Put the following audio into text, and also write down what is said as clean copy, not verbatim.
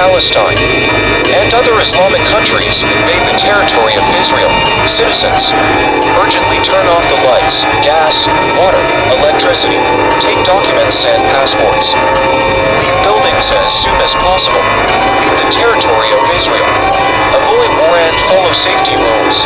Palestine, and other Islamic countries invade the territory of Israel, citizens urgently turn off the lights, gas, water, electricity, take documents and passports. Leave buildings as soon as possible. Leave the territory of Israel. Avoid war and follow safety rules.